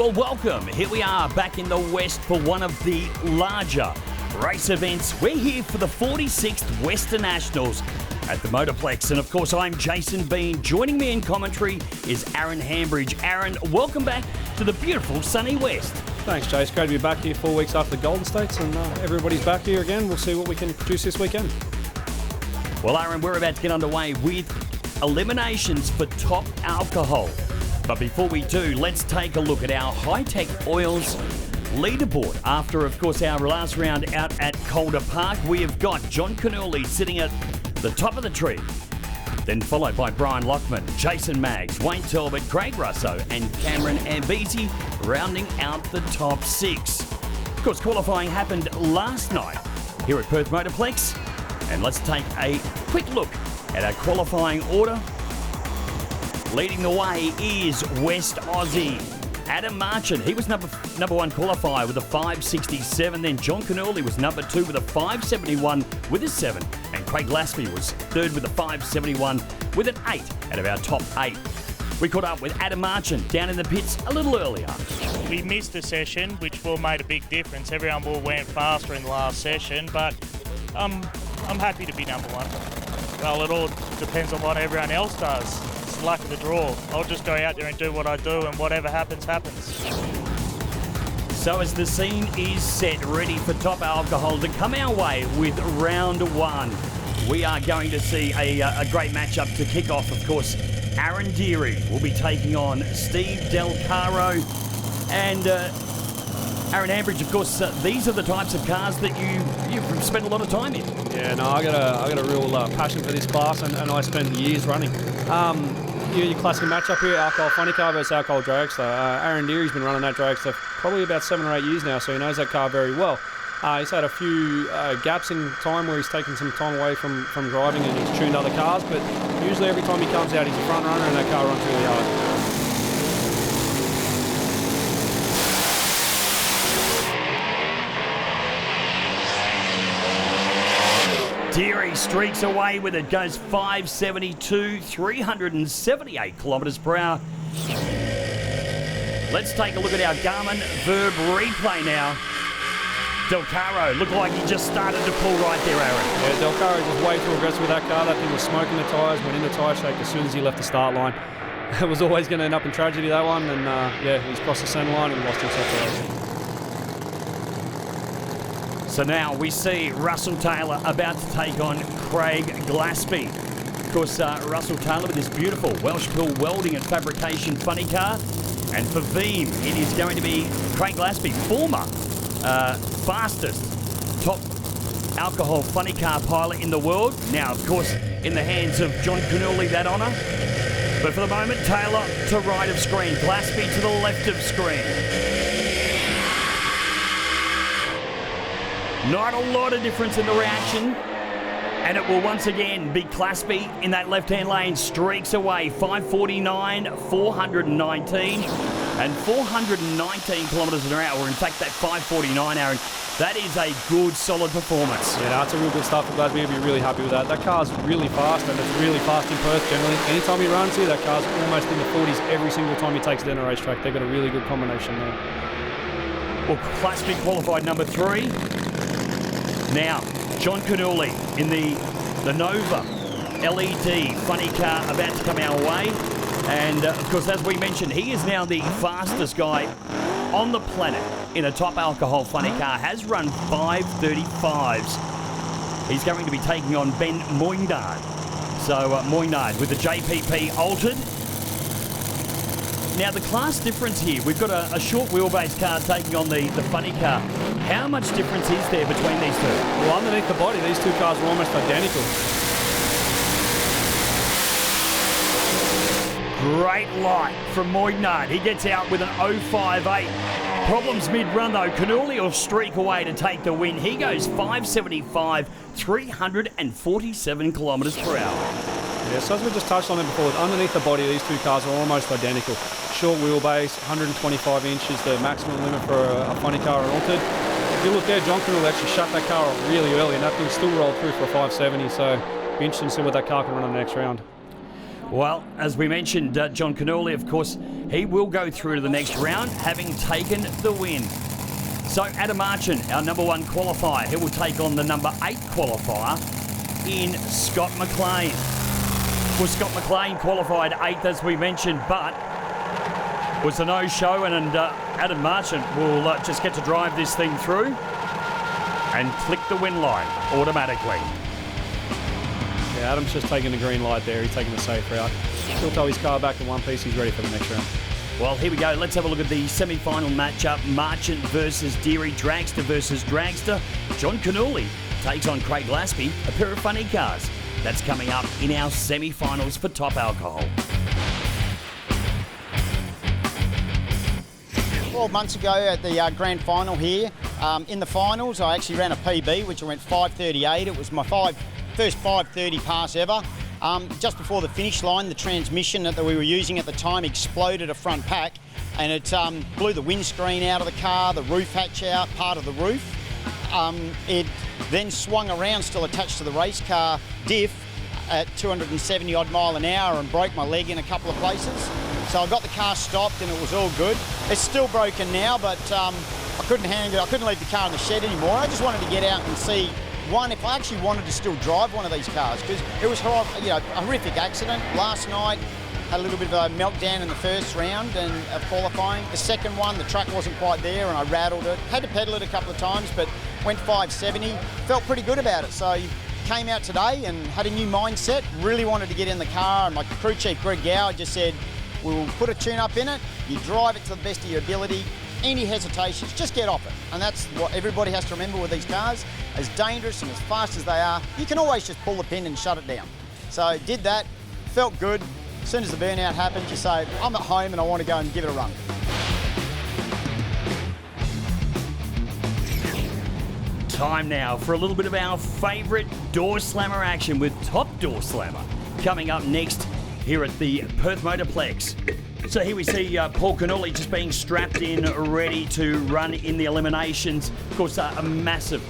Well, welcome. Here we are back in the West for one of the larger race events. We're here for the 46th Westernationals at the Motorplex. And of course, I'm Jason Bean. Joining me in commentary is Aaron Hambridge. Aaron, welcome back to the beautiful sunny West. Thanks, Chase. Great to be back here 4 weeks after the Golden States, and everybody's back here again. We'll see what we can produce this weekend. Well, Aaron, we're about to get underway with eliminations for top alcohol. But before we do, let's take a look at our high-tech oils leaderboard. After, of course, our last round out at Calder Park, we have got John Cannulli sitting at the top of the tree. Then followed by Brian Lockman, Jason Maggs, Wayne Talbot, Craig Russo and Cameron Ambisi rounding out the top six. Of course, qualifying happened last night here at Perth Motorplex. And let's take a quick look at our qualifying order. Leading the way is West Aussie Adam Marchant. He was number one qualifier with a 5.67. Then John Cannulli was number two with a 5.71 with a 7. And Craig Lasby was third with a 5.71 with an 8 out of our top 8. We caught up with Adam Marchant down in the pits a little earlier. We missed a session, which will made a big difference. Everyone will went faster in the last session, but I'm happy to be number one. Well, it all depends on what everyone else does. It's luck of the draw. I'll just go out there and do what I do, and whatever happens, happens. So as the scene is set, ready for top alcohol to come our way with round one, we are going to see a great matchup to kick off. Of course, Aaron Deary will be taking on Steve Del Caro. And Aaron Hambridge, of course, these are the types of cars that you've spent a lot of time in. Yeah, no, I got a real passion for this class, and I spent years running. Your classic matchup here, alcohol funny car versus alcohol dragster. Aaron Deary's been running that dragster probably about 7 or 8 years now, so he knows that car very well. He's had a few gaps in time where he's taken some time away from driving and he's tuned other cars, but usually every time he comes out, he's a front runner and that car runs really hard. Deary streaks away with it, goes 572, 378 kilometres per hour. Let's take a look at our Garmin Verb replay now. Del Caro looked like he just started to pull right there, Aaron. Yeah, Del Caro was way too aggressive with that car. That thing was smoking the tyres, went in the tyre shake as soon as he left the start line. It was always going to end up in tragedy, that one, and yeah, he's crossed the centre line and lost himself to racing. So now we see Russell Taylor about to take on Craig Lasby. Of course, Russell Taylor with this beautiful Welsh Pill welding and fabrication funny car. And for Veeam, it is going to be Craig Lasby, former fastest top alcohol funny car pilot in the world. Now, of course, in the hands of John Cannulli, that honour. But for the moment, Taylor to right of screen, Lasby to the left of screen. Not a lot of difference in the reaction. And it will once again be Lasby in that left-hand lane, streaks away, 549, 419, and 419 kilometres an hour. In fact, that 549, Aaron, that is a good, solid performance. Yeah, that's a real good start for Lasby. He'll be really happy with that. That car's really fast, and it's really fast in Perth generally. Anytime he runs here, that car's almost in the 40s every single time he takes it down a racetrack. They've got a really good combination there. Well, Lasby qualified number 3. Now, John Cannulli in the Nova LED funny car about to come our way. And, of course, as we mentioned, he is now the fastest guy on the planet in a top alcohol funny car. Has run 5:35s. He's going to be taking on Ben Moynard. So, Moynard with the JPP altered. Now, the class difference here, we've got a short wheelbase car taking on the funny car. How much difference is there between these two? Well, underneath the body, these two cars are almost identical. Great light from Moynard. He gets out with an 058. Problems mid-run, though. Cannulli will streak away to take the win. He goes 575, 347 kilometres per hour. Yeah, so as we just touched on it before, underneath the body, these two cars are almost identical. Short wheelbase, 125 inches, the maximum limit for a funny car and altered. If you look there, John Cannulli actually shut that car off really early, and that thing still rolled through for a 570, so it'll be interesting to see what that car can run on the next round. Well, as we mentioned, John Canoli, of course, he will go through to the next round, having taken the win. So Adam Marchant, our number 1 qualifier, he will take on the number 8 qualifier in Scott McLean. Well, Scott McLean qualified 8th, as we mentioned, but was a no-show, and Adam Marchant will just get to drive this thing through and click the win line automatically. Yeah, Adam's just taking the green light there. He's taking the safe route. He'll tow his car back in one piece. He's ready for the next round. Well, here we go. Let's have a look at the semi-final matchup. Marchant versus Deary, Dragster versus Dragster. John Canoli takes on Craig Lasby, a pair of funny cars. That's coming up in our semi-finals for Top Alcohol. 12 months ago at the grand final here, in the finals I actually ran a PB which I went 5:38. It was my first 5:30 pass ever. Just before the finish line, the transmission that we were using at the time exploded a front pack, and it blew the windscreen out of the car, the roof hatch out, part of the roof. It then swung around, still attached to the race car diff, at 270 odd mile an hour and broke my leg in a couple of places. So I got the car stopped and it was all good. It's still broken now, but I couldn't leave the car in the shed anymore. I just wanted to get out and see if I actually wanted to still drive one of these cars, because it was a horrific accident. Last night, had a little bit of a meltdown in the first round of qualifying. The second one, the track wasn't quite there and I rattled it. Had to pedal it a couple of times, but went 570. Felt pretty good about it. So came out today and had a new mindset, really wanted to get in the car, and my crew chief, Greg Gower, just said, we'll put a tune-up in it, you drive it to the best of your ability, any hesitations, just get off it. And that's what everybody has to remember with these cars. As dangerous and as fast as they are, you can always just pull the pin and shut it down. So did that, felt good. As soon as the burnout happened, you say, I'm at home and I want to go and give it a run. Time now for a little bit of our favourite door slammer action with Top Door Slammer coming up next here at the Perth Motorplex. So here we see Paul Canoli just being strapped in, ready to run in the eliminations. Of course, a massive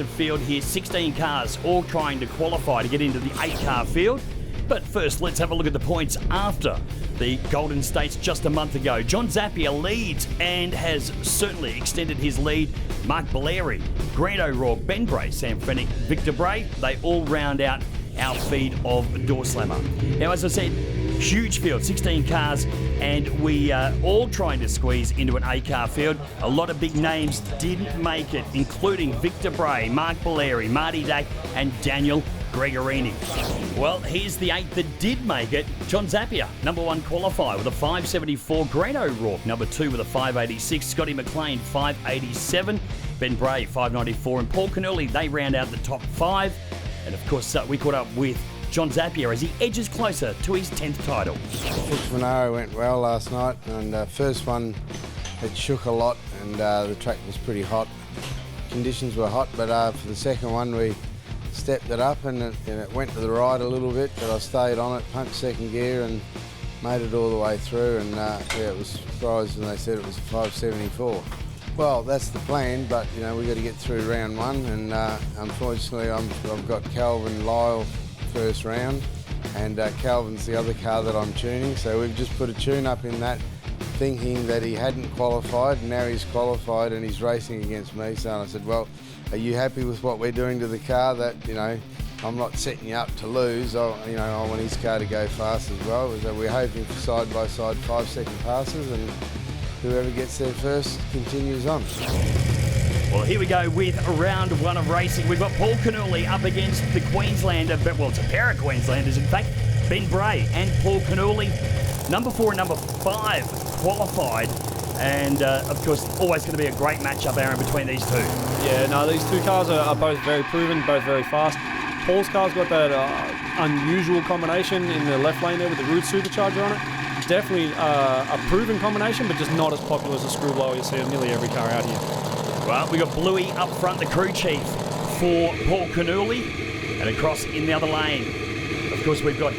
field here. 16 cars all trying to qualify to get into the 8-car field. But first, let's have a look at the points after the Golden States just a month ago. John Zappia leads and has certainly extended his lead. Mark Balleri, Grant O'Rourke, Ben Bray, Sam Fennick, Victor Bray, they all round out our feed of Door Slammer. Now, as I said, huge field, 16 cars, and we are all trying to squeeze into an 8-car field. A lot of big names didn't make it, including Victor Bray, Mark Balleri, Marty Dack, and Daniel Gregorini. Well, here's the 8 that did make it. John Zappia, number 1 qualifier with a 574. Grant O'Rourke, number 2 with a 586. Scotty McLean, 587. Ben Bray, 594. And Paul Canoli, they round out the top 5. And of course, we caught up with John Zappia as he edges closer to his 10th title. Kwinana went well last night, and first one, it shook a lot, and the track was pretty hot. Conditions were hot, but for the second one, we stepped it up, and it went to the right a little bit, but I stayed on it, punched second gear, and made it all the way through. And yeah, it was surprised when they said it was a 574. Well, that's the plan, but you know, we got to get through round 1, and unfortunately, I've got Calvin Lyle first round, and Calvin's the other car that I'm tuning. So we've just put a tune up in that, thinking that he hadn't qualified, and now he's qualified and he's racing against me. So I said, well, are you happy with what we're doing to the car? That, you know, I'm not setting you up to lose. I want his car to go fast as well. So we're hoping for side-by-side 5-second passes, and whoever gets there first continues on. Well, here we go with round 1 of racing. We've got Paul Canoli up against the Queenslander, well, it's a pair of Queenslanders, in fact, Ben Bray and Paul Canoli. Number 4 and number 5 qualified, and of course, always going to be a great matchup, Aaron, between these two. Yeah, no, these two cars are both very proven, both very fast. Paul's car's got that unusual combination in the left lane there with the Root supercharger on it. Definitely a proven combination, but just not as popular as a screw blower you see in nearly every car out here. Well, we got Bluey up front, the crew chief for Paul Canoli, and across in the other lane, of course, we've got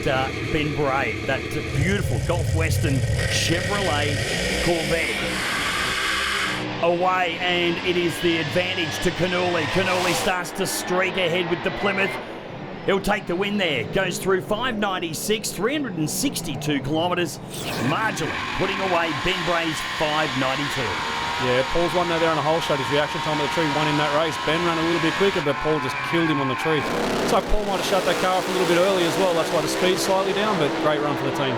Ben Bray, that beautiful Gulf Western Chevrolet Corvette. Away, and it is the advantage to Canoli. Canoli starts to streak ahead with the Plymouth. He'll take the win there. Goes through 596, 362 kilometres, marginally putting away Ben Bray's 592. Yeah, Paul's won there on a hole shot. His reaction time of the tree won in that race. Ben ran a little bit quicker, but Paul just killed him on the tree. So Paul might have shut that car off a little bit early as well. That's why the speed's slightly down, but great run for the team.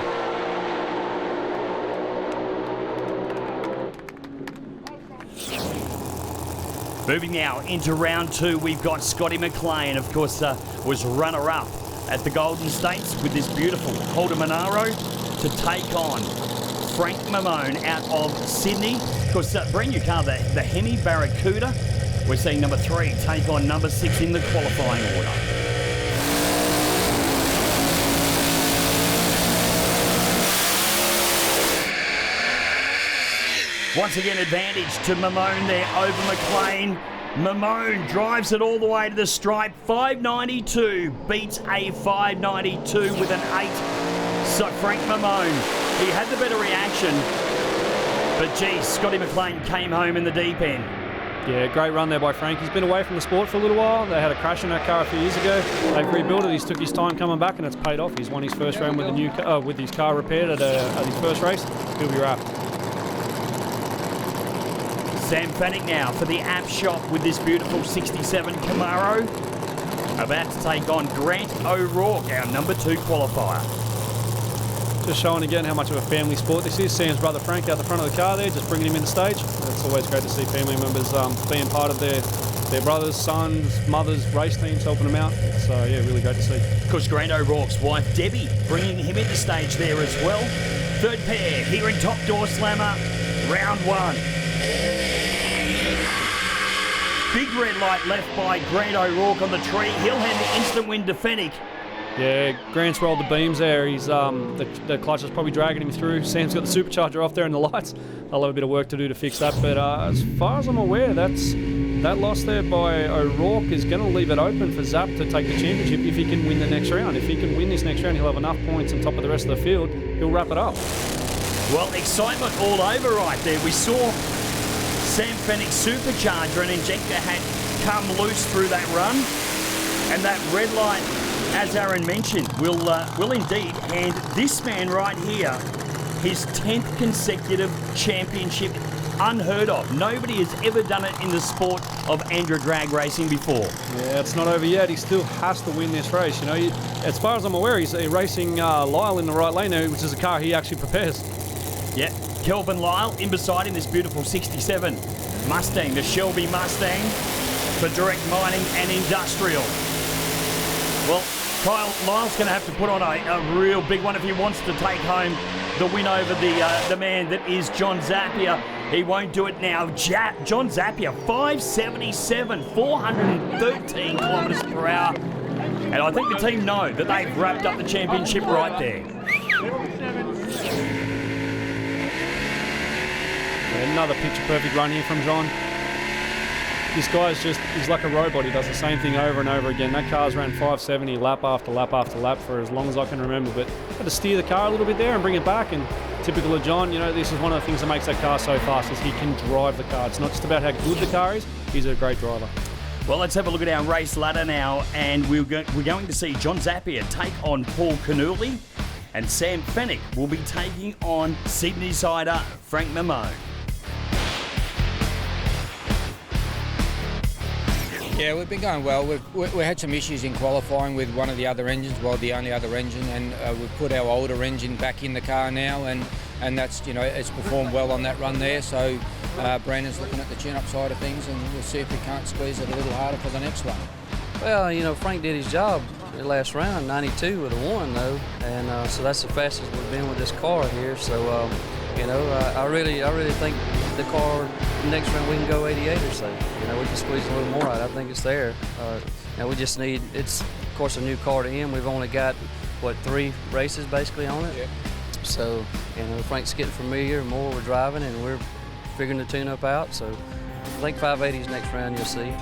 Moving now into round 2, we've got Scotty McLean, of course, was runner-up at the Golden States with this beautiful Holden Monaro to take on Frank Mamone out of Sydney. Of course, brand new car, the Hemi Barracuda. We're seeing number 3 take on number 6 in the qualifying order. Once again, advantage to Mamone there over McLean. Mamone drives it all the way to the stripe. 592 beats a 592 with an 8. So Frank Mamone, he had the better reaction. But geez, Scotty McLean came home in the deep end. Yeah, great run there by Frank. He's been away from the sport for a little while. They had a crash in that car a few years ago. They've rebuilt it. He's took his time coming back, and it's paid off. He's won his first round with a new with his car repaired at his first race. He'll be wrapped. Sam Fannick now for the app shop with this beautiful 67 Camaro. About to take on Grant O'Rourke, our number 2 qualifier. Just showing again how much of a family sport this is. Sam's brother Frank out the front of the car there, just bringing him in the stage. It's always great to see family members being part of their brothers, sons, mothers, race teams, helping them out. So yeah, really great to see. Of course, Grant O'Rourke's wife Debbie bringing him into stage there as well. Third pair here in Top Door Slammer, round 1. Big red light left by Grant O'Rourke on the tree. He'll hand the instant win to Fennick. Yeah, Grant's rolled the beams there. He's the clutch is probably dragging him through. Sam's got the supercharger off there and the lights. I'll have a bit of work to do to fix that. But as far as I'm aware, that loss there by O'Rourke is going to leave it open for Zap to take the championship if he can win the next round. If he can win this next round, he'll have enough points on top of the rest of the field. He'll wrap it up. Well, excitement all over right there. We saw Sam Fennick's supercharger and injector had come loose through that run, and that red light, as Aaron mentioned, will indeed hand this man right here his 10th consecutive championship. Unheard of. Nobody has ever done it in the sport of ANDRA drag racing before. Yeah, it's not over yet. He still has to win this race. You know, as far as I'm aware, he's racing Lyle in the right lane now, which is a car he actually prepares. Yeah, Kelvin Lyle in beside him, this beautiful 67 Mustang, the Shelby Mustang for direct mining and industrial. Well, Kyle Lyle's going to have to put on a real big one if he wants to take home the win over the man that is John Zappia. He won't do it now. John Zappia, 577, 413 kilometres per hour. And I think the team know that they've wrapped up the championship right there. Another picture-perfect run here from John. This guy's he's like a robot. He does the same thing over and over again. That car's ran 570 lap after lap after lap for as long as I can remember, but had to steer the car a little bit there and bring it back. And typical of John, you know, this is one of the things that makes that car so fast is he can drive the car. It's not just about how good the car is, he's a great driver. Well, let's have a look at our race ladder now, and we're going to see John Zappia take on Paul Canuli, and Sam Fennick will be taking on Sydney sider Frank Mamone. Yeah, we've been going well. We had some issues in qualifying with one of the other engines, well, the only other engine, and we've put our older engine back in the car now, and that's, you know, it's performed well on that run there. So Brandon's looking at the tune-up side of things, and we'll see if we can't squeeze it a little harder for the next one. Well, you know, Frank did his job the last round, 92 with a 1 though, and so that's the fastest we've been with this car here. So, you know, I really think the car next round we can go 88 or so. You know, we can squeeze a little more out. I think it's there. Now we just need, it's of course a new car to him. We've only got what, 3 races basically on it. Yeah. So, you know, Frank's getting familiar more. We're driving and we're figuring the tune-up out. So I think 580's next round. You'll see.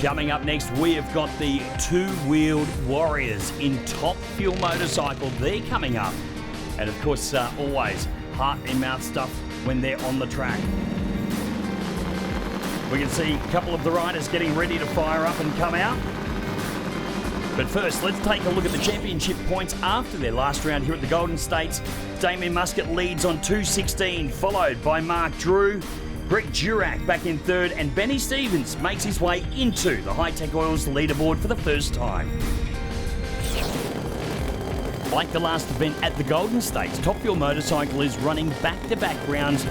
Coming up next, we have got the two-wheeled Warriors in Top Fuel Motorcycle. They're coming up. And of course, always heart and mouth stuff when they're on the track. We can see a couple of the riders getting ready to fire up and come out. But first, let's take a look at the championship points after their last round here at the Golden States. Damien Muscat leads on 216, followed by Mark Drew. Greg Durack back in third, and Benny Stevens makes his way into the High-Tech Oils leaderboard for the first time. Like the last event at the Golden States, Top Fuel Motorcycle is running back-to-back rounds,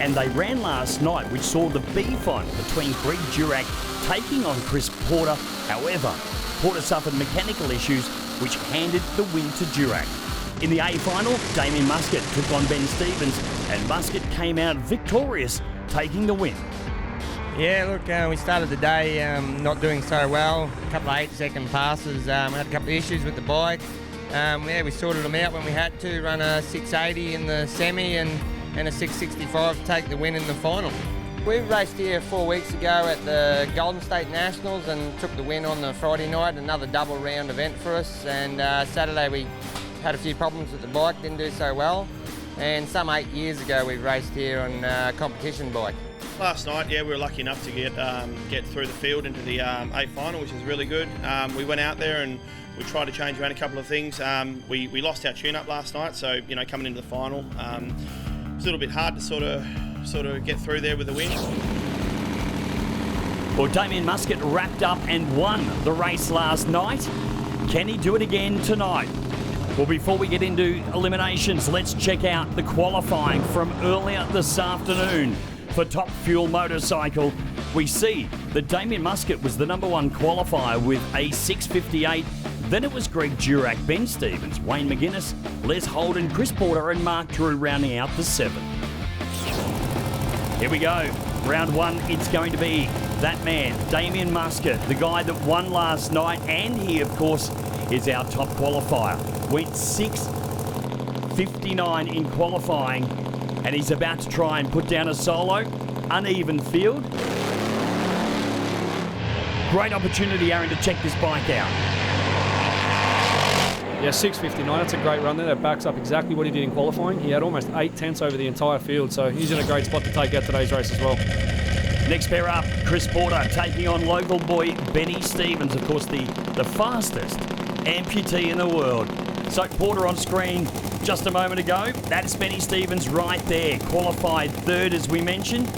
and they ran last night, which saw the B final between Greg Durack taking on Chris Porter. However, Porter suffered mechanical issues, which handed the win to Durack. In the A final, Damien Muscat took on Ben Stevens, and Muscat came out victorious, taking the win. Yeah, look, we started the day not doing so well. A couple of 8-second passes. We had a couple of issues with the bike. Yeah, we sorted them out when we had to, run a 680 in the semi and a 665 to take the win in the final. We raced here 4 weeks ago at the Golden State Nationals and took the win on the Friday night, another double round event for us. And Saturday we had a few problems with the bike, didn't do so well. And some 8 years ago we raced here on a competition bike. Last night, yeah, we were lucky enough to get through the field into the A final, which is really good. We went out there and we tried to change around a couple of things. We lost our tune-up last night, so coming into the final, it was a little bit hard to sort of get through there with the win. Well, Damien Muscat wrapped up and won the race last night. Can he do it again tonight? Well, before we get into eliminations, let's check out the qualifying from earlier this afternoon. For Top Fuel Motorcycle, we see that Damien Muscat was the #1 qualifier with a 6:58. Then it was Greg Durack, Ben Stevens, Wayne McGuinness, Les Holden, Chris Porter and Mark Drew rounding out the 7. Here we go. Round 1, it's going to be that man, Damien Muscat, the guy that won last night, and he, of course, is our top qualifier. Went 6:59 in qualifying, and he's about to try and put down a solo. Uneven field. Great opportunity, Aaron, to check this bike out. Yeah, 6:59, that's a great run there. That backs up exactly what he did in qualifying. He had almost 8 tenths over the entire field, so he's in a great spot to take out today's race as well. Next pair up, Chris Porter taking on local boy Benny Stevens, of course the fastest amputee in the world. So Porter on screen just a moment ago. That's Benny Stevens right there, qualified third as we mentioned.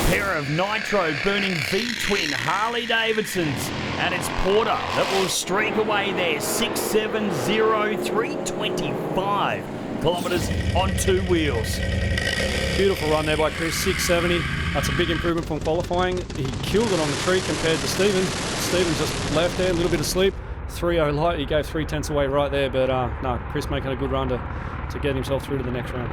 Pair of nitro burning V-twin Harley Davidsons, and it's Porter that will streak away there, 670, 325 kilometres on 2 wheels. Beautiful run there by Chris, 670. That's a big improvement from qualifying. He killed it on the tree compared to Stevens. Stevens just left there, a little bit of sleep. 3.0 light, he gave 3 tenths away right there, but no, Chris making a good run to get himself through to the next round.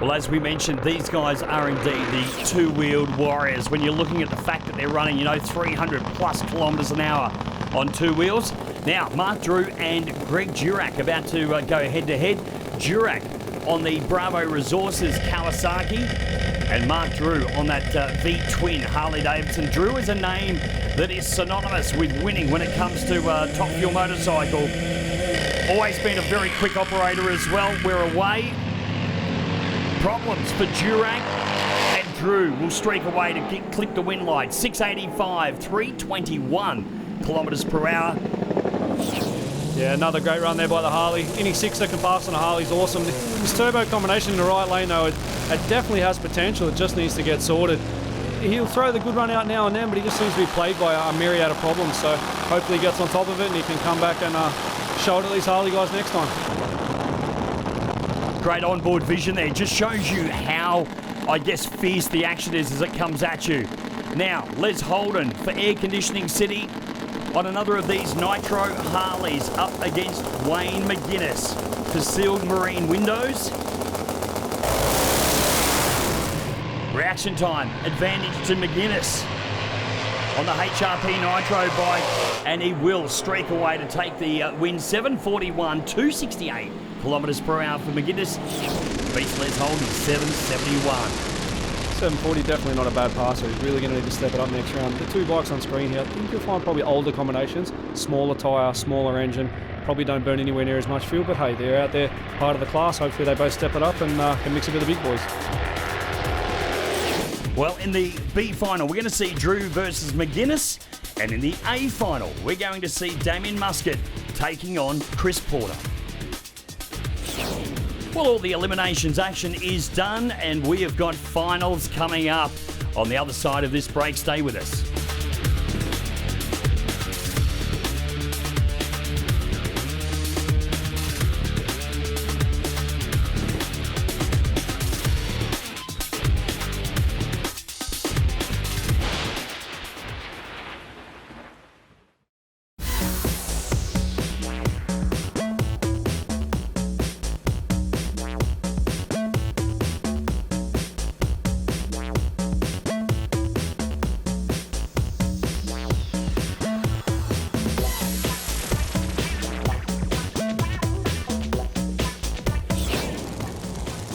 Well, as we mentioned, these guys are indeed the two-wheeled warriors. When you're looking at the fact that they're running, 300 plus kilometres an hour on 2 wheels. Now, Mark Drew and Greg Durack about to go head-to-head. Durack on the Bravo Resources Kawasaki, and Mark Drew on that V-twin Harley Davidson. Drew is a name that is synonymous with winning when it comes to Top Fuel Motorcycle. Always been a very quick operator as well. We're away. Problems for Durack, and Drew will streak away to clip the win line. 685, 321 kilometres per hour. Yeah, another great run there by the Harley. Any 6-second pass on a Harley's awesome. This turbo combination in the right lane, though, it definitely has potential. It just needs to get sorted. He'll throw the good run out now and then, but he just seems to be plagued by a myriad of problems. So hopefully he gets on top of it and he can come back and show it to these Harley guys next time. Great onboard vision there. Just shows you how, I guess, fierce the action is as it comes at you. Now, Les Holden for Air Conditioning City on another of these Nitro Harleys up against Wayne McGuinness for sealed marine windows. Reaction time, advantage to McGuinness on the HRP Nitro bike, and he will streak away to take the win. 741, 268 kilometres per hour for McGuinness. Beats Les Holden 771. 740, definitely not a bad passer. He's really going to need to step it up next round. The 2 bikes on screen here, I think you'll find probably older combinations, smaller tyre, smaller engine, probably don't burn anywhere near as much fuel, but hey, they're out there, part of the class. Hopefully they both step it up and can mix it with the big boys. Well, in the B final, we're going to see Drew versus McGuinness. And in the A final, we're going to see Damien Muscat taking on Chris Porter. Well, all the eliminations action is done, and we have got finals coming up on the other side of this break. Stay with us.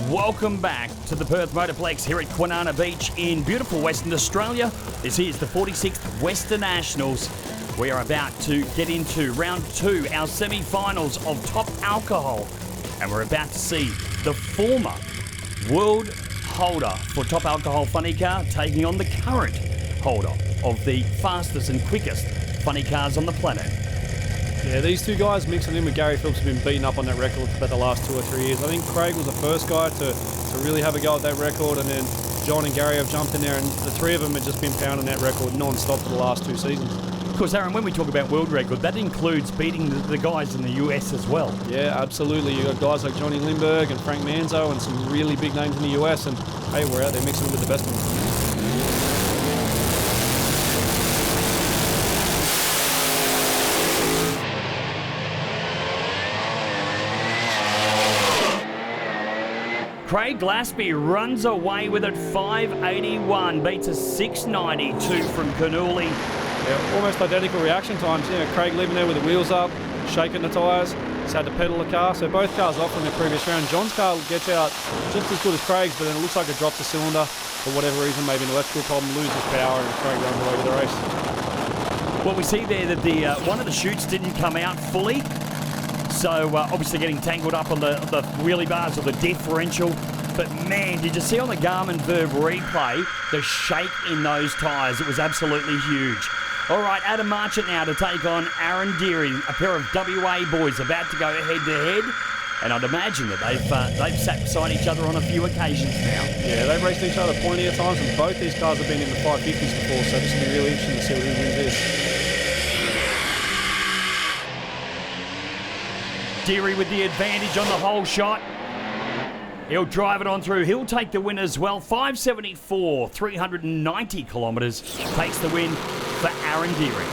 Welcome back to the Perth Motorplex here at Kwinana Beach in beautiful Western Australia. This is the 46th Westernationals. We are about to get into round 2, our semi-finals of top alcohol. And we're about to see the former world holder for top alcohol funny car taking on the current holder of the fastest and quickest funny cars on the planet. Yeah, these two guys mixing in with Gary Phillips have been beaten up on that record for about the last 2 or 3 years. I think Craig was the first guy to really have a go at that record, and then John and Gary have jumped in there, and the three of them have just been pounding that record non-stop for the last 2 seasons. Of course, Aaron, when we talk about world record, that includes beating the guys in the US as well. Yeah, absolutely. You've got guys like Johnny Lindbergh and Frank Manzo and some really big names in the US, and hey, we're out there mixing them with the best ones. Craig Glaspie runs away with it, 581, beats a 692 from Canooli. Yeah, almost identical reaction times. You know, Craig leaving there with the wheels up, shaking the tyres. He's had to pedal the car, so both cars off from the previous round. John's car gets out just as good as Craig's, but then it looks like it drops a cylinder for whatever reason, maybe an electrical problem, loses power, and Craig runs away with the race. Well, we see there that the one of the chutes didn't come out fully. So obviously getting tangled up on the wheelie bars or the differential. But man, did you see on the Garmin Verb replay the shake in those tyres? It was absolutely huge. All right, Adam Marchant now to take on Aaron Deary, a pair of WA boys about to go head-to-head. And I'd imagine that they've sat beside each other on a few occasions now. Yeah, they've raced each other plenty of times, and both these cars have been in the 550s before, so this will be really interesting to see what who wins this. Deary with the advantage on the whole shot. He'll drive it on through. He'll take the win as well. 574, 390 kilometres takes the win for Aaron Deary.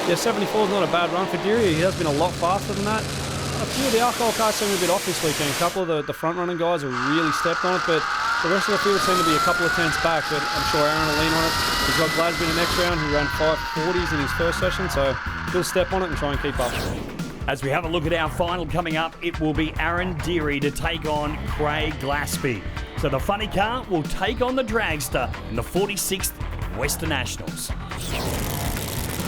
Yeah, 74 is not a bad run for Deary. He has been a lot faster than that. A few of the alcohol cars seem a bit off this weekend. A couple of the front-running guys have really stepped on it, but the rest of the field seem to be a couple of tenths back, but I'm sure Aaron will lean on it. He's got Glasby in the next round, who ran 540s in his first session, so he'll step on it and try and keep up. As we have a look at our final coming up, it will be Aaron Deary to take on Craig Glaspie. So the funny car will take on the dragster in the 46th Westernationals.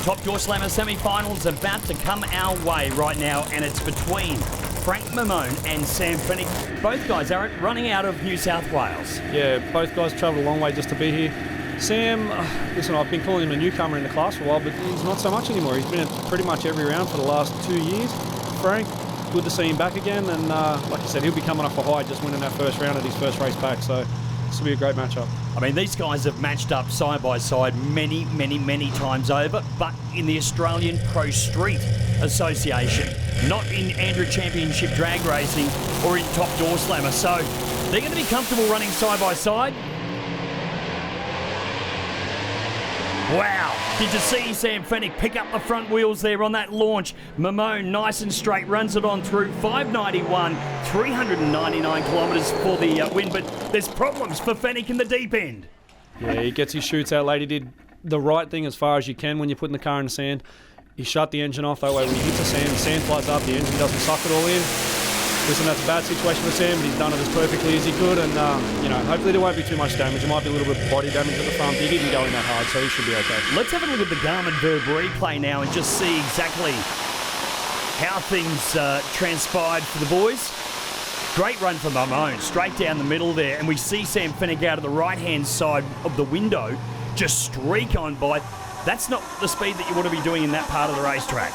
Top Door Slammer semi-finals about to come our way right now, and it's between Frank Mamone and Sam Fennick. Both guys are running out of New South Wales. Yeah, both guys travelled a long way just to be here. Sam, listen, I've been calling him a newcomer in the class for a while, but he's not so much anymore. He's been at pretty much every round for the last 2 years. Frank, good to see him back again, and like I said, he'll be coming off a high, just winning that first round at his first race back, so this will be a great matchup. I mean, these guys have matched up side by side many, many, many times over, but in the Australian Pro Street Association, not in ANDRA Championship drag racing or in Top Door Slammer. So they're going to be comfortable running side by side. Wow, did you see Sam Fennick pick up the front wheels there on that launch? Mamone, nice and straight, runs it on through. 591, 399 kilometres for the win, but there's problems for Fennick in the deep end. Yeah, he gets his chutes out late. He did the right thing as far as you can when you're putting the car in the sand. He shut the engine off, that way when he hits the sand flies up, the engine doesn't suck it all in. Listen, that's a bad situation for Sam, but he's done it as perfectly as he could, and hopefully there won't be too much damage. There might be a little bit of body damage at the front, but he didn't go in that hard, so he should be okay. Let's have a look at the Garmin Verb replay now and just see exactly how things transpired for the boys. Great run from Mamone, straight down the middle there. And we see Sam Fennick out of the right-hand side of the window just streak on by. That's not the speed that you want to be doing in that part of the racetrack.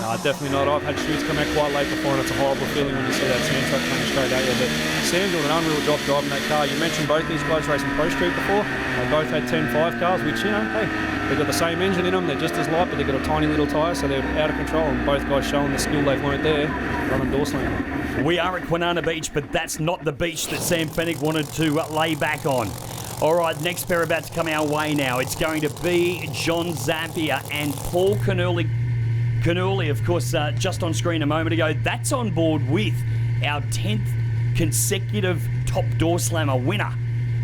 No, definitely not. I've had shoots come out quite late before, and it's a horrible feeling when you see that sand truck coming straight at you. But Sam's doing an unreal job driving that car. You mentioned both these guys racing Pro Street before. They both had 10.5 cars, which, you know, hey, they've got the same engine in them. They're just as light, but they've got a tiny little tyre, so they're out of control. And both guys showing the skill they've learnt there, running door slam. We are at Kwinana Beach, but that's not the beach that Sam Fennick wanted to lay back on. All right, next pair about to come our way now. It's going to be John Zappia and Paul Canuli. Canuli, of course, just on screen a moment ago. That's on board with our 10th consecutive top door slammer winner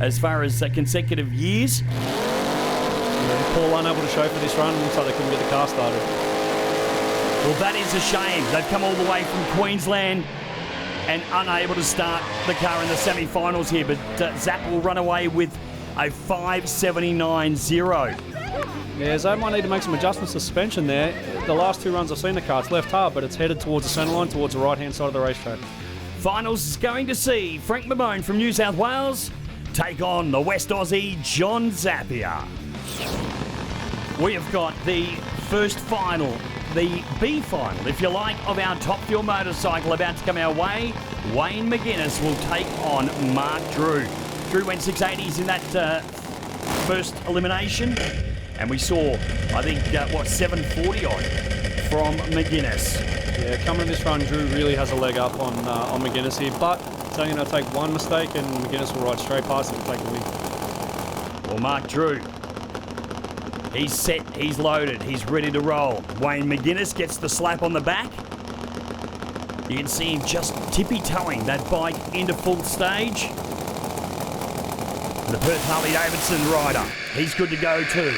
as far as consecutive years. Paul unable to show for this run. Looks like they couldn't get the car started. Well, that is a shame. They've come all the way from Queensland and unable to start the car in the semi-finals here, but Zapp will run away with a 5.79.0. Yeah, Zapp might need to make some adjustments to suspension there. The last two runs I've seen the car, it's left hard, but it's headed towards the centre line, towards the right-hand side of the racetrack. Finals is going to see Frank Mamone from New South Wales take on the West Aussie John Zappia. We have got the first final, the B final, if you like, of our Top Fuel motorcycle about to come our way. Wayne McGuinness will take on Mark Drew. Drew went 680s in that first elimination, and we saw, I think, 740 odd from McGuinness. Yeah, coming to this run, Drew really has a leg up on McGuinness here, but it's only going to take one mistake, and McGuinness will ride straight past him and take the win. Well, Mark Drew, he's set, he's loaded, he's ready to roll. Wayne McGuinness gets the slap on the back. You can see him just tippy-toeing that bike into full stage. The Perth Harley-Davidson rider, he's good to go too.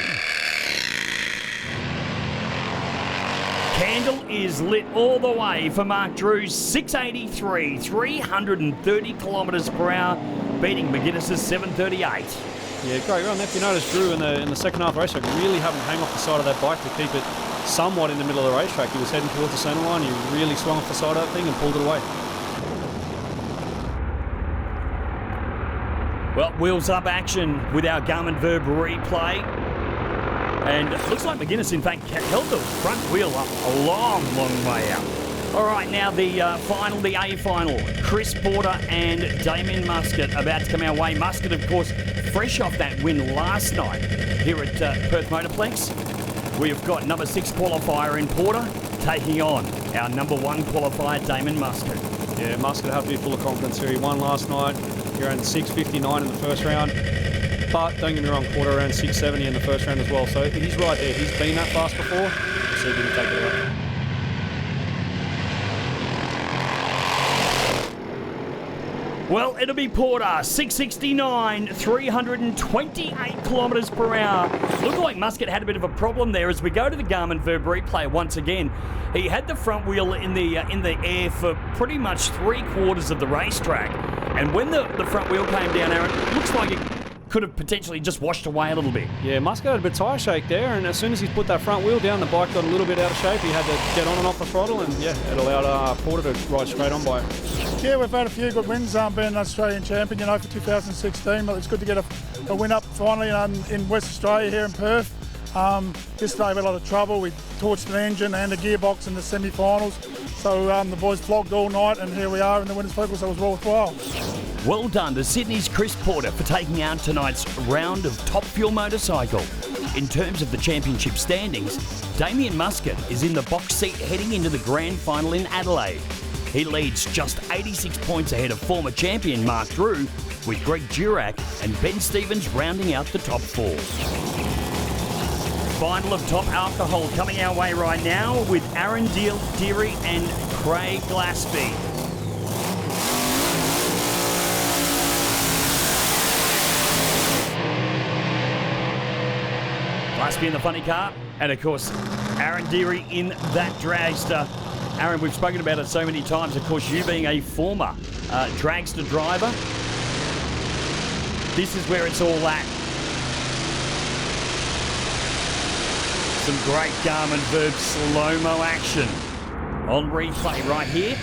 Candle is lit all the way for Mark Drew's 683, 330 kilometres per hour, beating McGuinness's 738. Yeah, great run. If you notice, Drew in the second half of the racetrack really having to hang off the side of that bike to keep it somewhat in the middle of the racetrack. He was heading towards the centre line. He really swung off the side of that thing and pulled it away. Well, wheels up action with our Garmin Verb replay. And it looks like McGuinness, in fact, held the front wheel up a long, long way out. All right, now the final, the A final. Chris Porter and Damien Muscat about to come our way. Muscat, of course, fresh off that win last night here at Perth Motorplex. We have got number 6 qualifier in Porter taking on our number 1 qualifier, Damien Muscat. Yeah, Muscat have to be full of confidence here. He won last night. He ran 6.59 in the first round. But don't get me wrong, Porter around 6.70 in the first round as well. So he's right there. He's been that fast before. So he didn't take it away. Well, it'll be Porter, 669, 328 kilometres per hour. Looked like Muscat had a bit of a problem there as we go to the Garmin Verb replay once again. He had the front wheel in the air for pretty much 3/4 of the racetrack. And when the front wheel came down, Aaron, it looks like it could have potentially just washed away a little bit. Yeah, Muscat had a bit of tyre shake there, and as soon as he put that front wheel down, the bike got a little bit out of shape. He had to get on and off the throttle, and yeah, it allowed Porter to ride straight on by it. Yeah, we've had a few good wins, being an Australian champion, for 2016, but it's good to get a win up finally in West Australia here in Perth. Yesterday we had a lot of trouble. We torched an engine and a gearbox in the semi-finals, so the boys flogged all night, and here we are in the winners' circle, so it was worthwhile. Well done to Sydney's Chris Porter for taking out tonight's round of Top Fuel motorcycle. In terms of the championship standings, Damien Muscat is in the box seat heading into the grand final in Adelaide. He leads just 86 points ahead of former champion Mark Drew, with Greg Durack and Ben Stevens rounding out the top 4. Final of Top Alcohol coming our way right now with Aaron Deary and Craig Glaspie. Glaspie in the funny car, and of course, Aaron Deary in that dragster. Aaron, we've spoken about it so many times. Of course, you being a former dragster driver, this is where it's all at. Some great Garmin Verb slow-mo action on replay right here.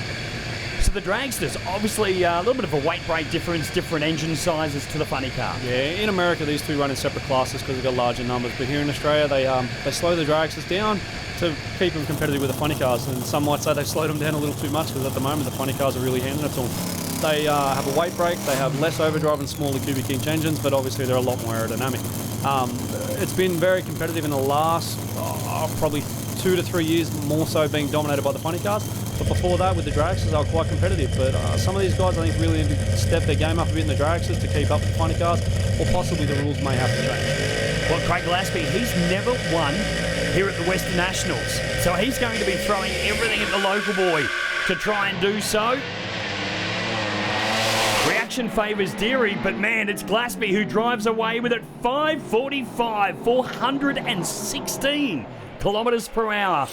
So the dragsters, obviously a little bit of a weight break difference, different engine sizes to the funny car. Yeah, in America these two run in separate classes because they've got larger numbers, but here in Australia they slow the dragsters down to keep them competitive with the funny cars, and some might say they've slowed them down a little too much because at the moment the funny cars are really handing it to them. They have a weight break, they have less overdrive and smaller cubic inch engines, but obviously they're a lot more aerodynamic. It's been very competitive in the last probably 2 to 3 years, more so being dominated by the funny cars. But before that, with the dragsters, they were quite competitive. But some of these guys, I think, really need to step their game up a bit in the dragsters to keep up with the funny cars, or possibly the rules may have to change. Well, Craig Gillespie, he's never won here at the Western Nationals. So he's going to be throwing everything at the local boy to try and do so. Reaction favours Deary, but man, it's Gillespie who drives away with it. 5:45, 416 kilometres per hour.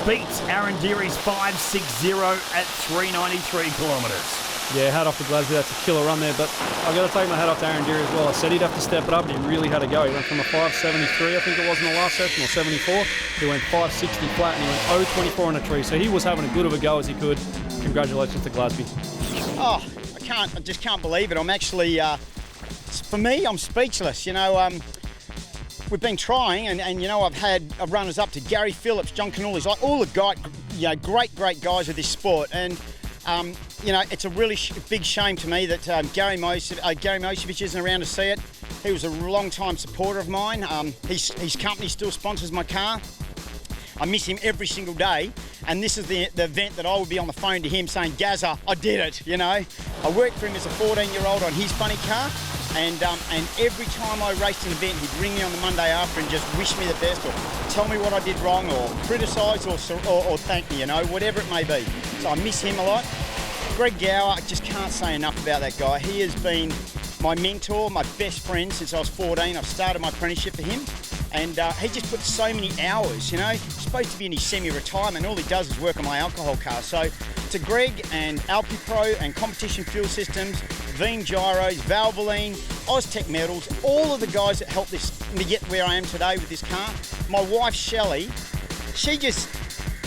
Beats Aaron Deary's 5:60 at 393 kilometres. Yeah, hat off to Gillespie. That's a killer run there. But I've got to take my hat off to Aaron Deary as well. I said he'd have to step it up, and he really had to go. He went from a 5:73, I think it was in the last session, or 74. He went 5:60 flat, and he went 0:24 on a tree. So he was having as good of a go as he could. Congratulations to Gillespie. Oh, I just can't believe it. I'm actually, for me, I'm speechless. You know, we've been trying, and you know, I've had runners up to Gary Phillips, John Canoolis, like all the great guys of this sport, and you know, it's a really big shame to me that Gary Mosevich isn't around to see it. He was a long-time supporter of mine. His company still sponsors my car. I miss him every single day, and this is the event that I would be on the phone to him saying, Gazza, I did it, you know. I worked for him as a 14-year-old on his funny car, and every time I raced an event, he'd ring me on the Monday after and just wish me the best, or tell me what I did wrong, or criticise, or thank me, you know, whatever it may be. So I miss him a lot. Greg Gower, I just can't say enough about that guy. He has been my mentor, my best friend since I was 14. I've started my apprenticeship for him. And he just puts so many hours, you know. He's supposed to be in his semi-retirement. All he does is work on my alcohol car. So to Greg and Alpi-Pro and Competition Fuel Systems, Veeam Gyros, Valvoline, Oztec Metals, all of the guys that helped me get where I am today with this car. My wife, Shelley, she just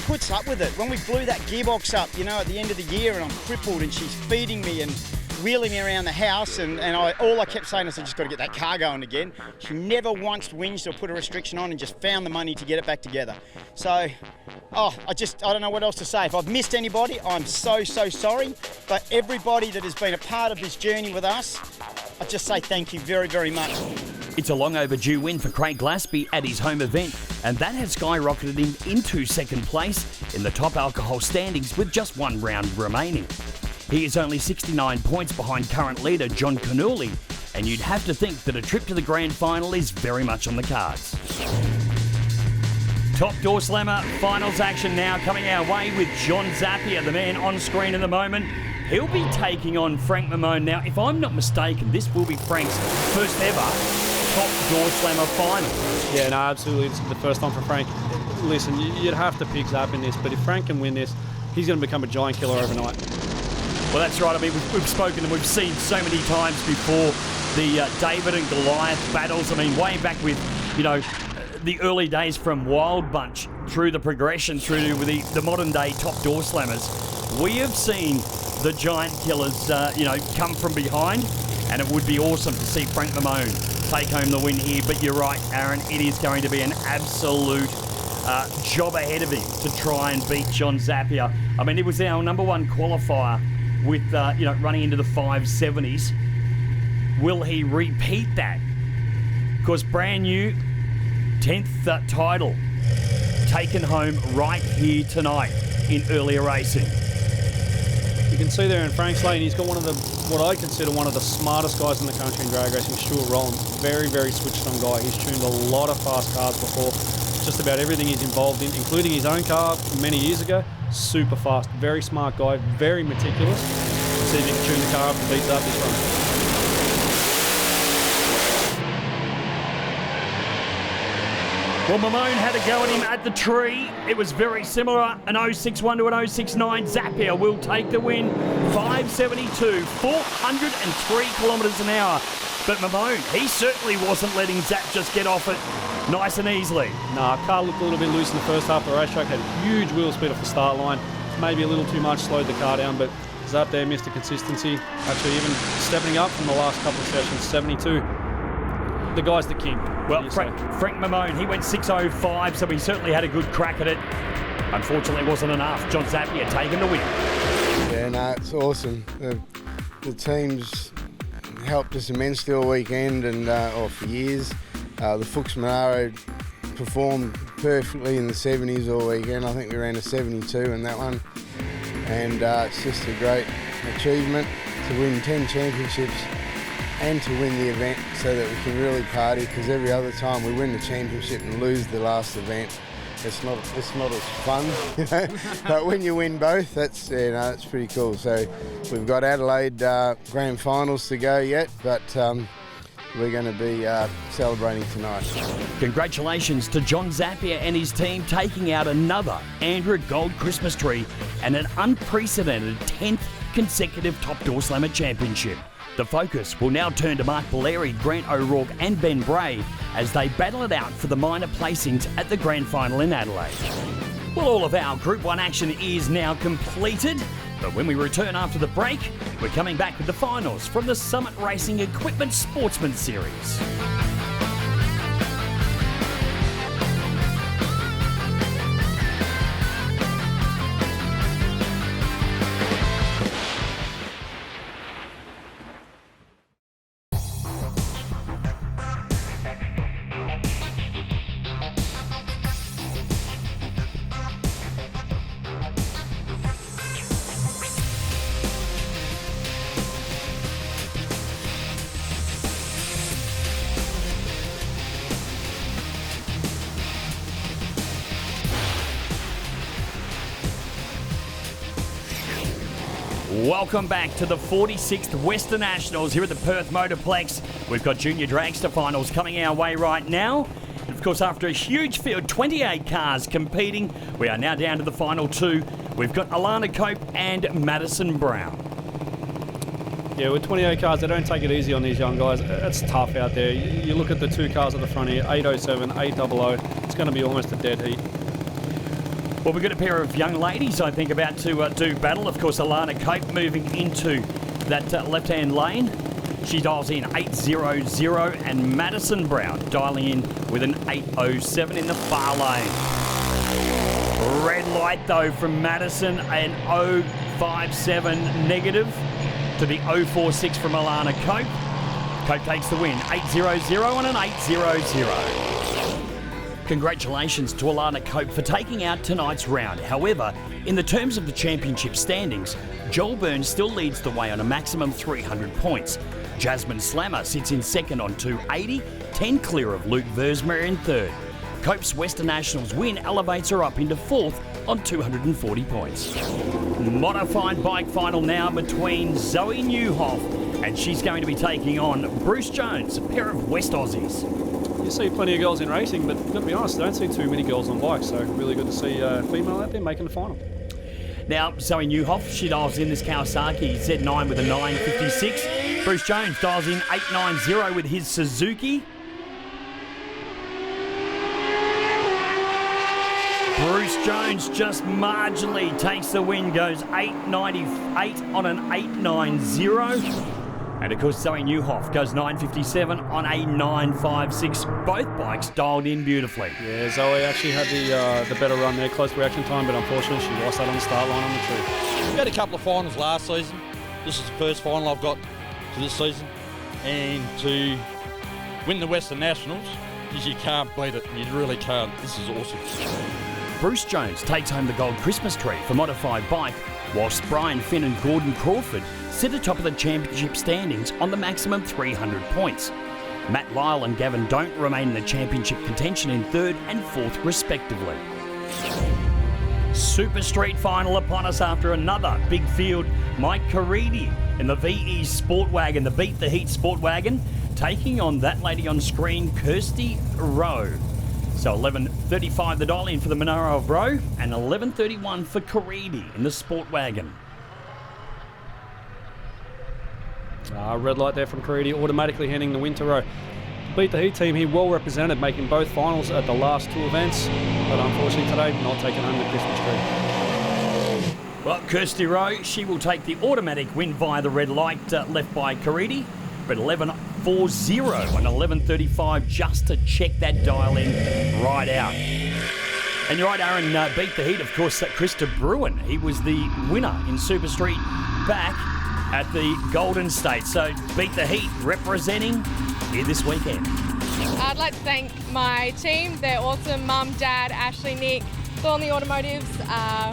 puts up with it. When we blew that gearbox up, you know, at the end of the year, and I'm crippled, and she's feeding me and wheeling me around the house, and all I kept saying is I just got to get that car going again. She never once whinged or put a restriction on, and just found the money to get it back together. So, I don't know what else to say. If I've missed anybody, I'm so sorry. But everybody that has been a part of this journey with us, I just say thank you very, very much. It's a long overdue win for Craig Gillespie at his home event, and that has skyrocketed him into second place in the top alcohol standings with just one round remaining. He is only 69 points behind current leader John Canoolis, and you'd have to think that a trip to the grand final is very much on the cards. Top Door Slammer finals action now coming our way with John Zappia, the man on screen at the moment. He'll be taking on Frank Mamone. Now, if I'm not mistaken, this will be Frank's first ever Top Door Slammer final. Yeah, no, absolutely. It's the first time for Frank. Listen, you'd have to pick Zapp in this, but if Frank can win this, he's going to become a giant killer overnight. Well, that's right. I mean, we've spoken and we've seen so many times before the David and Goliath battles. I mean, way back with, you know, the early days from Wild Bunch through the progression through to the modern day Top Door Slammers. We have seen the giant killers, you know, come from behind, and it would be awesome to see Frank Mamone take home the win here. But you're right, Aaron, it is going to be an absolute job ahead of him to try and beat John Zappia. I mean, it was our number one qualifier with, you know, running into the 570s. Will he repeat that? Because brand new 10th title taken home right here tonight in earlier racing. You can see there in Frank's lane, he's got one of the, what I consider one of the smartest guys in the country in drag racing, Stuart Rowland. Very, very switched on guy. He's tuned a lot of fast cars before. Just about everything he's involved in, including his own car many years ago. Super fast, very smart guy, very meticulous. See if he can tune the car up and beat up this run. Well, Mamone had a go at him at the tree. It was very similar, an 061 to an 069. Zappia will take the win. 572, 403 kilometres an hour. But Mamone, he certainly wasn't letting Zapp just get off it nice and easily. Nah, car looked a little bit loose in the first half of the racetrack, had huge wheel speed off the start line. Maybe a little too much, slowed the car down, but is up there, Mr. Consistency. Actually, even stepping up from the last couple of sessions, 72. The guy's the king. Well, Frank Mamone, he went 6.05, so he certainly had a good crack at it. Unfortunately, it wasn't enough. John Zapier taking the win. Yeah, no, it's awesome. The team's helped us immensely all weekend and or for years. The Fuchs Monaro performed perfectly in the 70s all weekend. I think we ran a 72 in that one. And it's just a great achievement to win 10 championships and to win the event so that we can really party, because every other time we win the championship and lose the last event, it's not as fun, you know. But when you win both, that's it's pretty cool. So we've got Adelaide grand finals to go yet, but we're going to be celebrating tonight. Congratulations to John Zapier and his team taking out another ANDRA Gold Christmas tree and an unprecedented 10th consecutive Top Door Slammer Championship. The focus will now turn to Mark Balleri, Grant O'Rourke and Ben Bray as they battle it out for the minor placings at the grand final in Adelaide. Well, all of our Group 1 action is now completed, but when we return after the break, we're coming back with the finals from the Summit Racing Equipment Sportsman Series. Welcome back to the 46th Westernationals here at the Perth Motorplex. We've got Junior Dragster finals coming our way right now. And of course, after a huge field, 28 cars competing, we are now down to the final two. We've got Alana Cope and Madison Brown. Yeah, with 28 cars, they don't take it easy on these young guys. It's tough out there. You look at the two cars at the front here, 807, 800. It's going to be almost a dead heat. Well, we've got a pair of young ladies, I think, about to do battle. Of course, Alana Cope moving into that left-hand lane. She dials in 800, and Madison Brown dialing in with an 807 in the far lane. Red light, though, from Madison, an 057 negative to the 046 from Alana Cope. Cope takes the win, 800 and an 800. Congratulations to Alana Cope for taking out tonight's round. However, in the terms of the championship standings, Joel Burns still leads the way on a maximum 300 points. Jasmine Slammer sits in second on 280, 10 clear of Luke Versmeer in third. Cope's Westernationals win elevates her up into fourth on 240 points. Modified bike final now between Zoe Newhoff, and she's going to be taking on Bruce Jones, a pair of West Aussies. You see plenty of girls in racing, but to be honest, I don't see too many girls on bikes, so really good to see a female out there making the final. Now, Zoe Newhoff, she dials in this Kawasaki Z9 with a 956. Bruce Jones dials in 890 with his Suzuki. Bruce Jones just marginally takes the win, goes 898 on an 890. And of course, Zoe Newhoff goes 957 on a 956. Both bikes dialed in beautifully. Yeah, Zoe actually had the better run there, close reaction time, but unfortunately she lost that on the start line on the two. We had a couple of finals last season. This is the first final I've got to this season. And to win the Westernationals, you can't beat it. You really can't. This is awesome. Bruce Jones takes home the gold Christmas tree for modified bike, whilst Brian Finn and Gordon Crawford sit atop of the championship standings on the maximum 300 points. Matt Lyle and Gavin Don't remain in the championship contention in third and fourth respectively. Super Street final upon us after another big field. Mike Caridi in the VE Sport Wagon, the Beat the Heat Sport Wagon, taking on that lady on screen, Kirsty Rowe. So $11.35 the dial in for the Monaro of Rowe and $11.31 for Caridi in the Sport Wagon. Red light there from Caridi, automatically handing the win to Rowe. Beat the Heat team here, well represented, making both finals at the last two events, but unfortunately today, not taking home the Christmas tree. Well, Kirsty Rowe, she will take the automatic win via the red light left by Caridi, but 11.40 and 11.35 just to check that dial in right out. And you're right, Aaron, beat the heat, of course, Krista Bruin. He was the winner in Super Street back at the Golden State. So beat the heat representing here this weekend. I'd like to thank my team. They're awesome. Mum, Dad, Ashley, Nick, Thornley Automotives,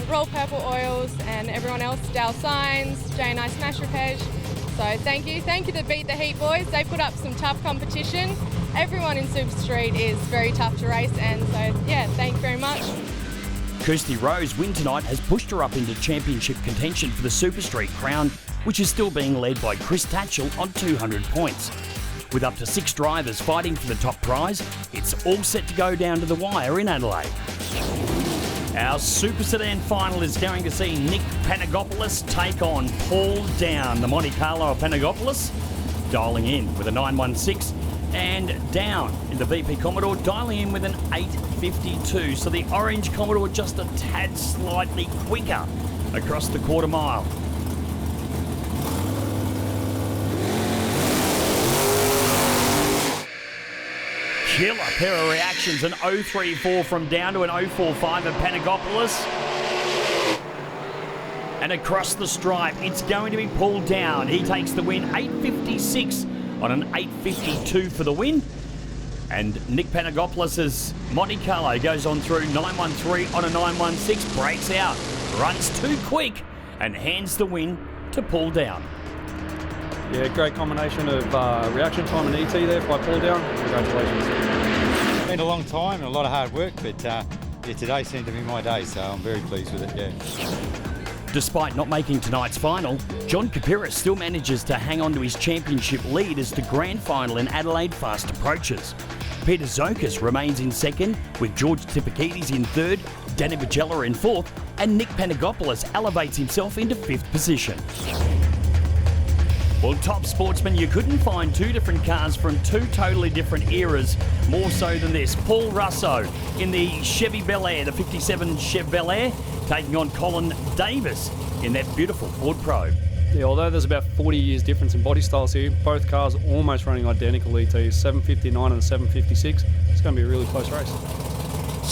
Royal Purple Oils, and everyone else, Dale Signs, J&I Smash Repairs. So thank you. Thank you to Beat the Heat boys. They put up some tough competition. Everyone in Super Street is very tough to race, and so, yeah, thank you very much. Kirsty Rowe's win tonight has pushed her up into championship contention for the Super Street crown, which is still being led by Chris Tatchell on 200 points. With up to 6 drivers fighting for the top prize, it's all set to go down to the wire in Adelaide. Our Super Sedan final is going to see Nick Panagopoulos take on Paul Down, the Monte Carlo of Panagopoulos, dialing in with a 916, and Down in the VP Commodore dialing in with an 852. So the orange Commodore just a tad slightly quicker across the quarter mile. Killer pair of reactions, an 034 from Down to an 045 of Panagopoulos. And across the stripe, it's going to be pulled down. He takes the win, 856 on an 852 for the win. And Nick Panagopoulos' Monte Carlo goes on through 913 on a 916, breaks out, runs too quick, and hands the win to Pull Down. Yeah, great combination of reaction time and ET there by Pull Down. Congratulations. It's been a long time and a lot of hard work, but yeah, today seemed to be my day, so I'm very pleased with it, yeah. Despite not making tonight's final, John Kapiris still manages to hang on to his championship lead as the grand final in Adelaide fast approaches. Peter Zokas remains in second, with George Tipakidis in third, Danny Vigella in fourth, and Nick Panagopoulos elevates himself into fifth position. Well, top sportsman, you couldn't find 2 different cars from 2 totally different eras more so than this. Paul Russo in the Chevy Bel Air, the 57 Chev Bel Air, taking on Colin Davis in that beautiful Ford Probe. Yeah, although there's about 40 years difference in body styles here, both cars almost running identical ETs, 759 and a 756. It's going to be a really close race.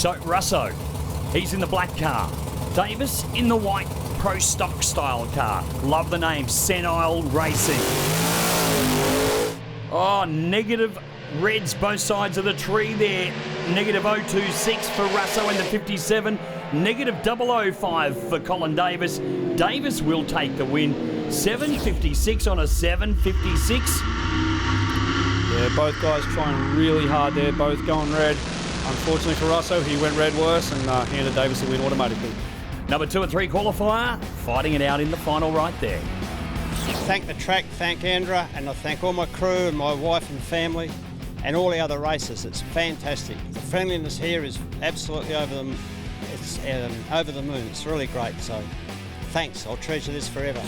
So Russo, he's in the black car. Davis in the white Pro Stock style car. Love the name, Senile Racing. Oh, negative reds both sides of the tree there. Negative 026 for Russo in the 57. Negative 005 for Colin Davis. Davis will take the win. 756 on a 756. Yeah, both guys trying really hard there, both going red. Unfortunately for Russo, he went red worse and handed Davis the win automatically. Number 2 and 3 qualifier, fighting it out in the final right there. Thank the track, thank ANDRA, and I thank all my crew and my wife and family and all the other racers. It's fantastic. The friendliness here is absolutely over the moon. It's really great, so thanks. I'll treasure this forever.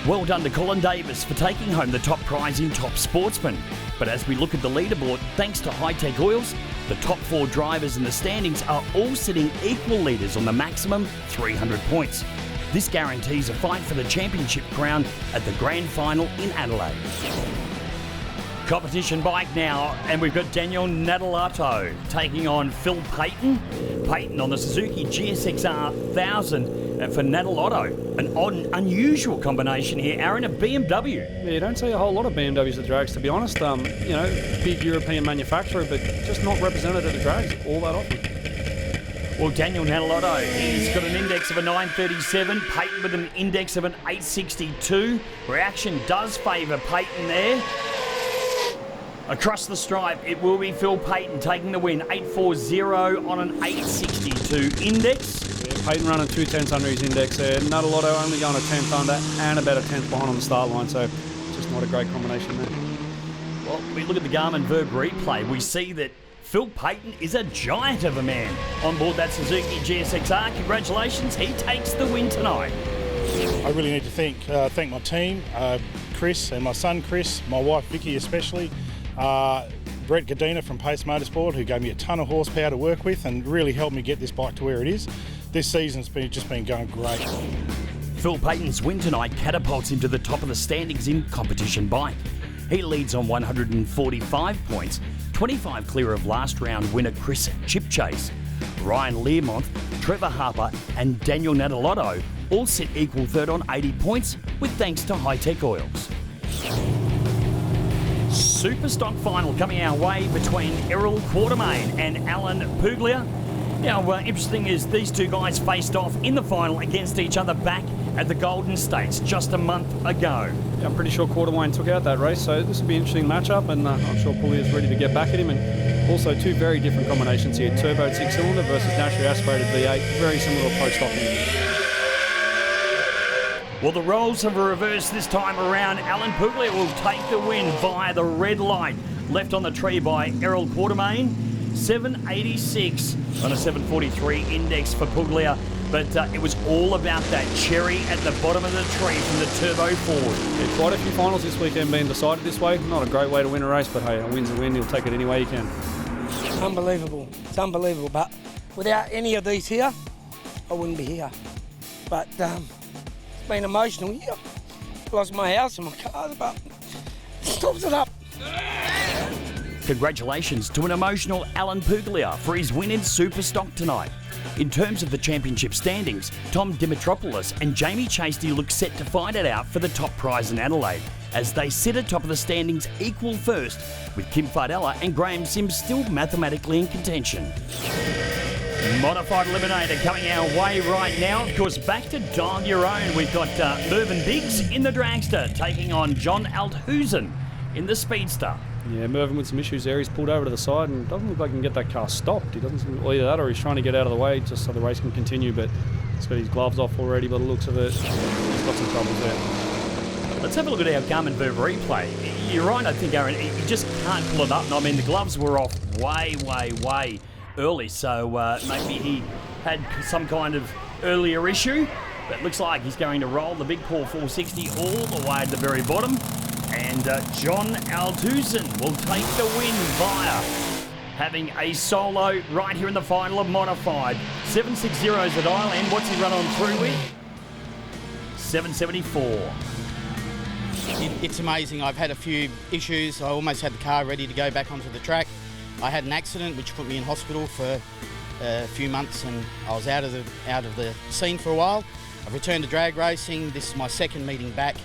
Well done to Colin Davis for taking home the top prize in Top Sportsman. But as we look at the leaderboard, thanks to High Tech Oils, the top 4 drivers in the standings are all sitting equal leaders on the maximum 300 points. This guarantees a fight for the championship crown at the grand final in Adelaide. Competition bike now, and we've got Daniel Nadolato taking on Phil Payton. Payton on the Suzuki GSX-R 1000, and for Nadolato, an odd and unusual combination here. Aaron, a BMW. Yeah, you don't see a whole lot of BMWs at drags, to be honest. You know, big European manufacturer, but just not represented at the drags all that often. Well, Daniel Nadolato, he's got an index of a 937, Payton with an index of an 862. Reaction does favour Payton there. Across the stripe, it will be Phil Payton taking the win, 840 on an 862 index. Yeah, Payton running 2 tenths under his index there. Nadolato only going a tenth under and about a tenth behind on the start line, so just not a great combination there. Well, we look at the Garmin Verb replay. We see that Phil Payton is a giant of a man on board that Suzuki GSX-R. Congratulations, he takes the win tonight. I really need to thank my team, Chris and my son Chris, my wife Vicky especially, Brett Gadina from Perth Motorplex, who gave me a ton of horsepower to work with and really helped me get this bike to where it is. this season's just been going great. Phil Payton's win tonight catapults him to the top of the standings in competition bike. He leads on 145 points, 25 clear of last round winner Chris Chipchase. Ryan Learmonth, Trevor Harper and Daniel Natalotto all sit equal third on 80 points with thanks to High Tech Oils. Super stock final coming our way between Errol Quatermain and Alan Puglia. Now, interesting is these two guys faced off in the final against each other back at the Golden States just a month ago. Yeah, I'm pretty sure Quatermain took out that race, so this will be an interesting matchup, and I'm sure Puglia's ready to get back at him. And also two very different combinations here: turbo 6-cylinder versus naturally aspirated V8. Very similar approach stock engine. Well, the roles have reversed this time around. Alan Puglia will take the win via the red light left on the tree by Errol Quatermain. 786 on a 743 index for Puglia, but it was all about that cherry at the bottom of the tree from the turbo Ford. Yeah, quite a few finals this weekend being decided this way. Not a great way to win a race, but hey, a win's a win. You'll take it any way you can. Unbelievable. It's unbelievable. But without any of these here, I wouldn't be here. But it's been emotional. Yeah, lost my house and my cars, but it stops it up. Congratulations to an emotional Alan Puglia for his win in Super Stock tonight. In terms of the championship standings, Tom Dimitropoulos and Jamie Chasty look set to fight it out for the top prize in Adelaide, as they sit atop of the standings equal first, with Kim Fardella and Graham Sims still mathematically in contention. Modified Eliminator coming our way right now. Of course, back to Dial Your Own. We've got Mervyn Biggs in the dragster taking on John Althusen in the speedster. Yeah, Mervyn with some issues there. He's pulled over to the side and doesn't look like he can get that car stopped. He doesn't seem either that or he's trying to get out of the way just so the race can continue, but he's got his gloves off already by the looks of it. He's got some troubles there. Let's have a look at our Garmin Verve replay. You're right, I think, Aaron, you just can't pull it up. And I mean, the gloves were off way early, so maybe he had some kind of earlier issue. But it looks like he's going to roll the Big Paul 460 all the way at the very bottom. And John Althusen will take the win via having a solo right here in the final of Modified. 760s at Island. What's he run on through with? 774. It's amazing. I've had a few issues. I almost had the car ready to go back onto the track. I had an accident which put me in hospital for a few months, and I was out of the scene for a while. I've returned to drag racing. This is my second meeting back,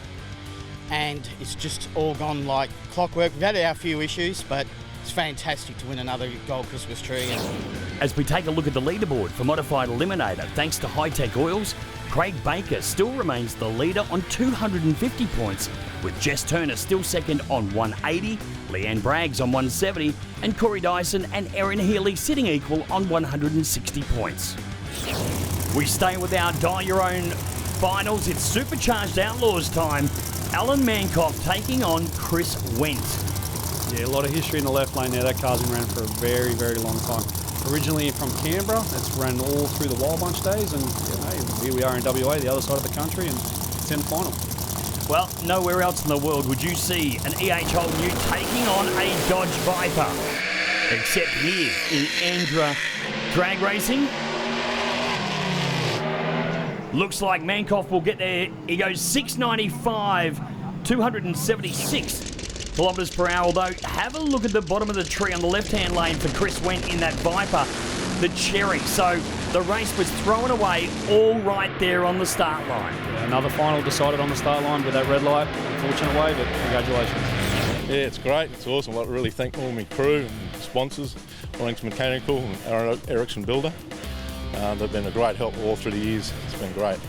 and it's just all gone like clockwork. We've had our few issues, but it's fantastic to win another Gold Christmas tree. As we take a look at the leaderboard for Modified Eliminator, thanks to High Tech Oils, Craig Baker still remains the leader on 250 points, with Jess Turner still second on 180, Leanne Braggs on 170, and Corey Dyson and Erin Healy sitting equal on 160 points. We stay with our Dial Your Own finals. It's Supercharged Outlaws time. Alan Mankoff taking on Chris Wendt. Yeah, a lot of history in the left lane there. That car's been around for a very long time. Originally from Canberra, it's ran all through the Wild Bunch days, and here we are in WA, the other side of the country, and it's in the final. Well, nowhere else in the world would you see an EH Holden Ute taking on a Dodge Viper, except here in ANDRA Drag Racing. Looks like Mankoff will get there. He goes 695, 276 kilometres per hour. Although, have a look at the bottom of the tree on the left-hand lane for Chris Wendt in that Viper, the Cherry. So the race was thrown away all right there on the start line. Yeah, another final decided on the start line with that red light. Unfortunate way, but congratulations. Yeah, it's great. It's awesome. I'd like to really thank all my crew and sponsors, Onyx Mechanical and Ericsson Builder. They've been a great help all through the years. It's been great.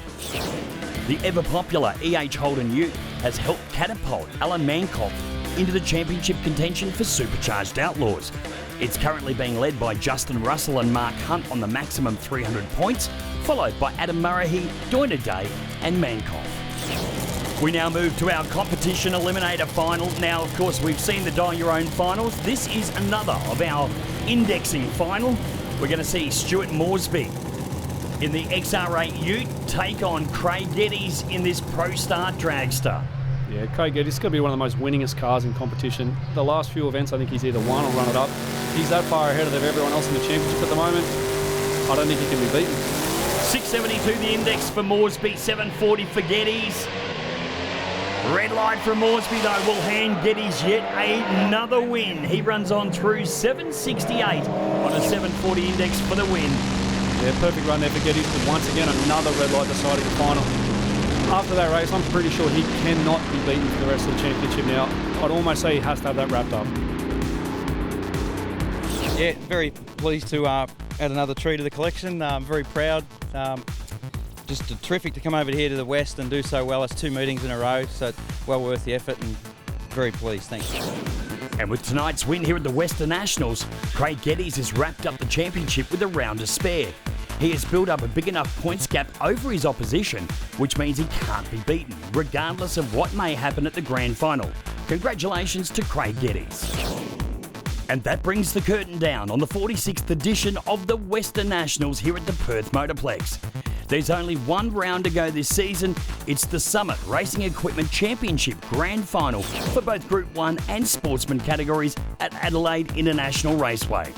The ever-popular EH Holden Ute has helped catapult Alan Mankoff into the championship contention for Supercharged Outlaws. It's currently being led by Justin Russell and Mark Hunt on the maximum 300 points, followed by Adam Murrahy, Doina Day and Mankoff. We now move to our competition eliminator final. Now, of course, we've seen the Dial Your Own finals. This is another of our indexing final. We're going to see Stuart Moresby in the XR8 Ute take on Craig Geddes in this Pro Star Dragster. Yeah, Craig Geddes is going to be one of the most winningest cars in competition. The last few events, I think he's either won or run it up. He's that far ahead of everyone else in the championship at the moment. I don't think he can be beaten. 672 the index for Moresby, 740 for Geddes. Red light from Moresby though will hand Geddes yet another win. He runs on through 768 on a 740 index for the win. Yeah, perfect run there for Geddes, but once again another red light deciding the final. After that race, I'm pretty sure he cannot be beaten for the rest of the championship now. I'd almost say he has to have that wrapped up. Yeah, very pleased to add another tree to the collection. Very proud. Just terrific to come over here to the West and do so well. It's 2 meetings in a row, so it's well worth the effort and very pleased. Thanks. And with tonight's win here at the Westernationals, Craig Geddes has wrapped up the championship with a round to spare. He has built up a big enough points gap over his opposition, which means he can't be beaten, regardless of what may happen at the grand final. Congratulations to Craig Geddes. And that brings the curtain down on the 46th edition of the Westernationals here at the Perth Motorplex. There's only one round to go this season. It's the Summit Racing Equipment Championship Grand Final for both Group 1 and Sportsman categories at Adelaide International Raceway.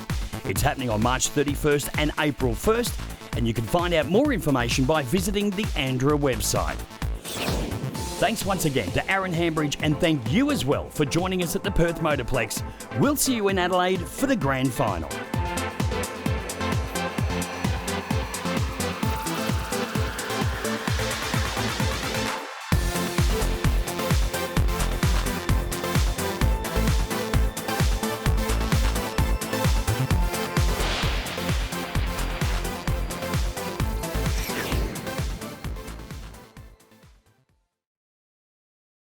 It's happening on March 31st and April 1st, and you can find out more information by visiting the ANDRA website. Thanks once again to Aaron Hambridge, and thank you as well for joining us at the Perth Motorplex. We'll see you in Adelaide for the Grand Final.